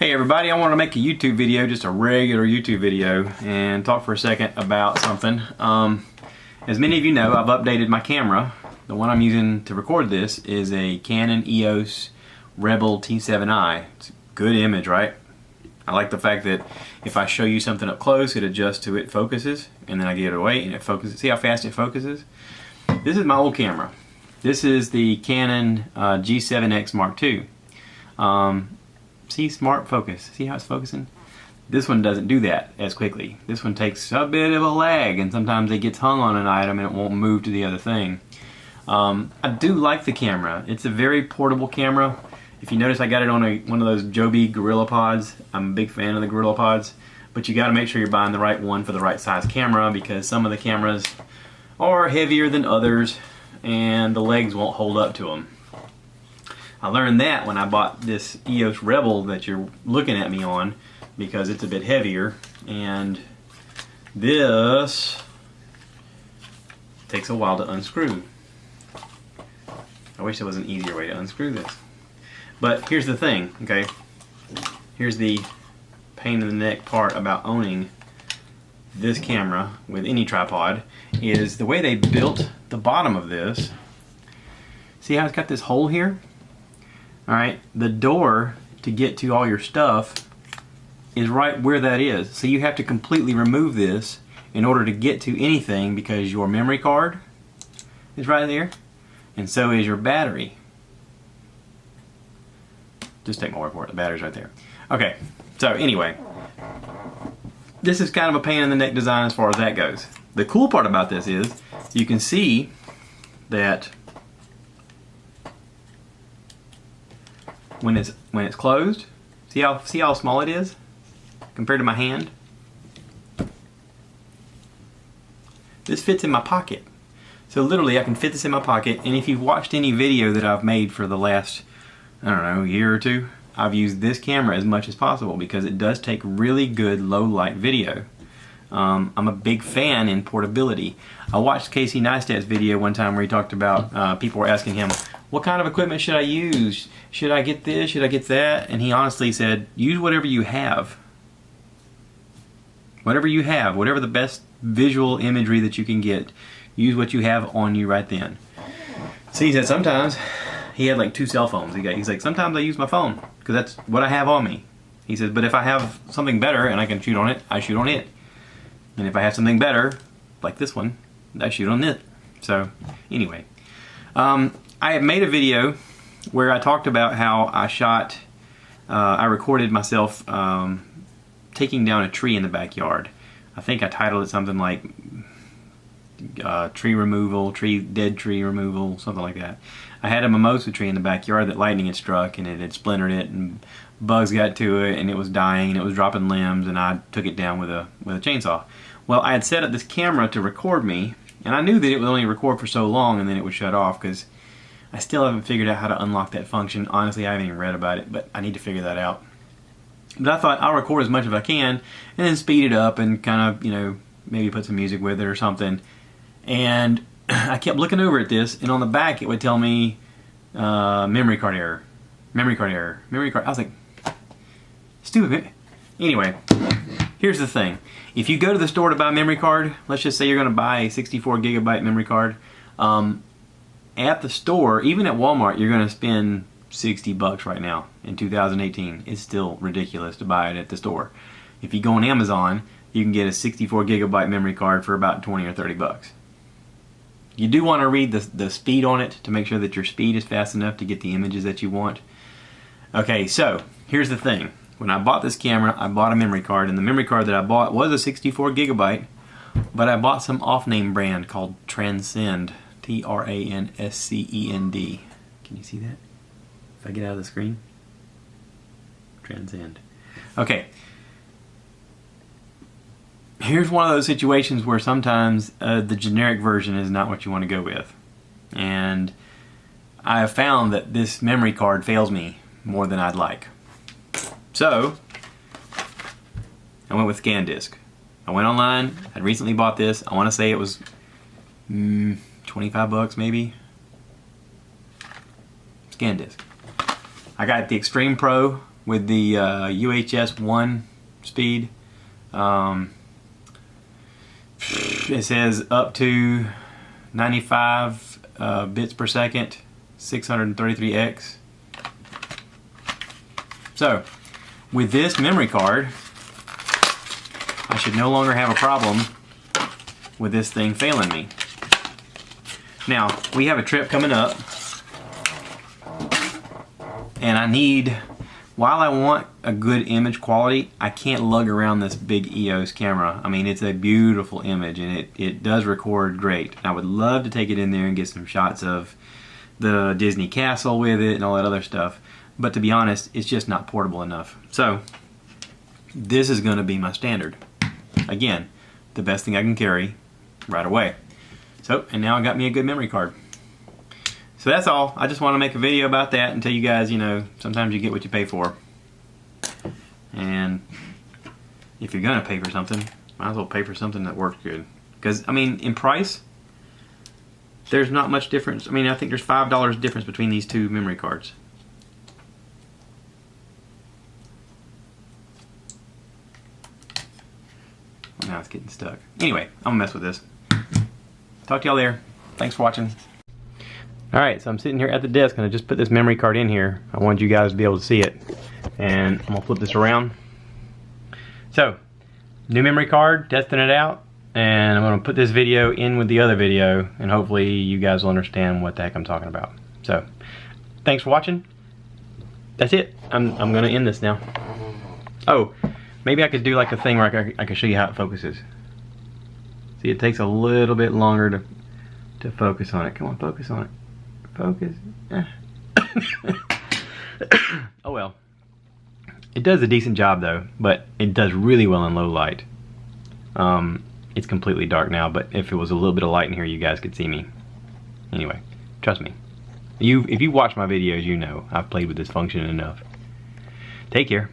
Hey everybody, I want to make a YouTube video, just a regular YouTube video, and talk for a second about something. As many of you know, I've updated my camera. The one I'm using to record this is a Canon EOS Rebel T7i. It's a good image, right? I like the fact that if I show you something up close, it adjusts to it focuses, and then I get it away and it focuses. See how fast it focuses? This is my old camera. This is the Canon G7X Mark II. See, smart focus. See how it's focusing? This one doesn't do that as quickly. This one takes a bit of a lag, and sometimes it gets hung on an item and it won't move to the other thing. I do like the camera. It's a very portable camera. If you notice, I got it on one of those Joby Gorilla Pods. I'm a big fan of the Gorilla Pods, but you got to make sure you're buying the right one for the right size camera, because some of the cameras are heavier than others and the legs won't hold up to them. I learned that when I bought this EOS Rebel that you're looking at me on, because it's a bit heavier, and this takes a while to unscrew. I wish there was an easier way to unscrew this. But here's the thing, okay? Here's the pain in the neck part about owning this camera with any tripod, is the way they built the bottom of this. See how it's got this hole here? Alright, the door to get to all your stuff is right where that is. So you have to completely remove this in order to get to anything, because your memory card is right there, and so is your battery. Just take my word for it, the battery's right there. Okay, so anyway, this is kind of a pain in the neck design as far as that goes. The cool part about this is you can see that when it's closed, see how small it is compared to my hand? This fits in my pocket. So literally I can fit this in my pocket, and if you've watched any video that I've made for the last, I don't know, year or two, I've used this camera as much as possible because it does take really good low light video. I'm a big fan in portability. I watched Casey Neistat's video one time where he talked about, people were asking him, what kind of equipment should I use? Should I get this? Should I get that? And he honestly said, use whatever you have. Whatever you have, whatever the best visual imagery that you can get, use what you have on you right then. So he said sometimes, he had like 2 cell phones. He's like, sometimes I use my phone because that's what I have on me. He says, but if I have something better and I can shoot on it, I shoot on it. And if I have something better, like this one, I shoot on it. So anyway, I have made a video where I talked about how I recorded myself taking down a tree in the backyard. I think I titled it something like tree removal, dead tree removal, something like that. I had a mimosa tree in the backyard that lightning had struck, and it had splintered it, and bugs got to it, and it was dying, and it was dropping limbs, and I took it down with a chainsaw. Well, I had set up this camera to record me, and I knew that it would only record for so long and then it would shut off, because I still haven't figured out how to unlock that function. Honestly, I haven't even read about it, but I need to figure that out. But I thought I'll record as much as I can and then speed it up and kind of, you know, maybe put some music with it or something. And I kept looking over at this, and on the back it would tell me memory card error, memory card error, memory card. I was like, stupid. Anyway, here's the thing. If you go to the store to buy a memory card, let's just say you're going to buy a 64 gigabyte memory card, at the store, even at Walmart, you're going to spend $60 right now in 2018. It's still ridiculous to buy it at the store. If you go on Amazon, you can get a 64 gigabyte memory card for about 20 or 30 bucks. You do want to read the speed on it to make sure that your speed is fast enough to get the images that you want. Okay, so here's the thing. When I bought this camera, I bought a memory card, and the memory card that I bought was a 64 gigabyte, but I bought some off-name brand called Transcend, T-R-A-N-S-C-E-N-D. Can you see that? If I get out of the screen? Transcend. Okay. Here's one of those situations where sometimes the generic version is not what you want to go with. And I have found that this memory card fails me more than I'd like. So, I went with SanDisk. I went online, I'd recently bought this. I want to say it was 25 bucks maybe. SanDisk. I got the Extreme Pro with the UHS 1 speed. It says up to 95 bits per second, 633X. So, with this memory card, I should no longer have a problem with this thing failing me. Now, we have a trip coming up, and I need, while I want a good image quality, I can't lug around this big EOS camera. I mean, it's a beautiful image, and it does record great. I would love to take it in there and get some shots of the Disney Castle with it and all that other stuff. But to be honest, it's just not portable enough. So, this is going to be my standard. Again, the best thing I can carry right away. So, and now I got me a good memory card. So that's all. I just want to make a video about that and tell you guys, you know, sometimes you get what you pay for. And if you're going to pay for something, might as well pay for something that works good. Because, I mean, in price, there's not much difference. I mean, I think there's $5 difference between these two memory cards. Now it's getting stuck. Anyway, I'm gonna mess with this. Talk to y'all there. Thanks for watching. Alright, so I'm sitting here at the desk and I just put this memory card in here. I wanted you guys to be able to see it. And I'm gonna flip this around. So, new memory card, testing it out. And I'm gonna put this video in with the other video, and hopefully you guys will understand what the heck I'm talking about. So, thanks for watching. That's it. I'm gonna end this now. Oh, maybe I could do like a thing where I can show you how it focuses. See, it takes a little bit longer to focus on it. Come on, focus on it. Focus. Oh well. It does a decent job though, but it does really well in low light. It's completely dark now, but if it was a little bit of light in here, you guys could see me. Anyway, trust me. If you watch my videos, you know I've played with this function enough. Take care.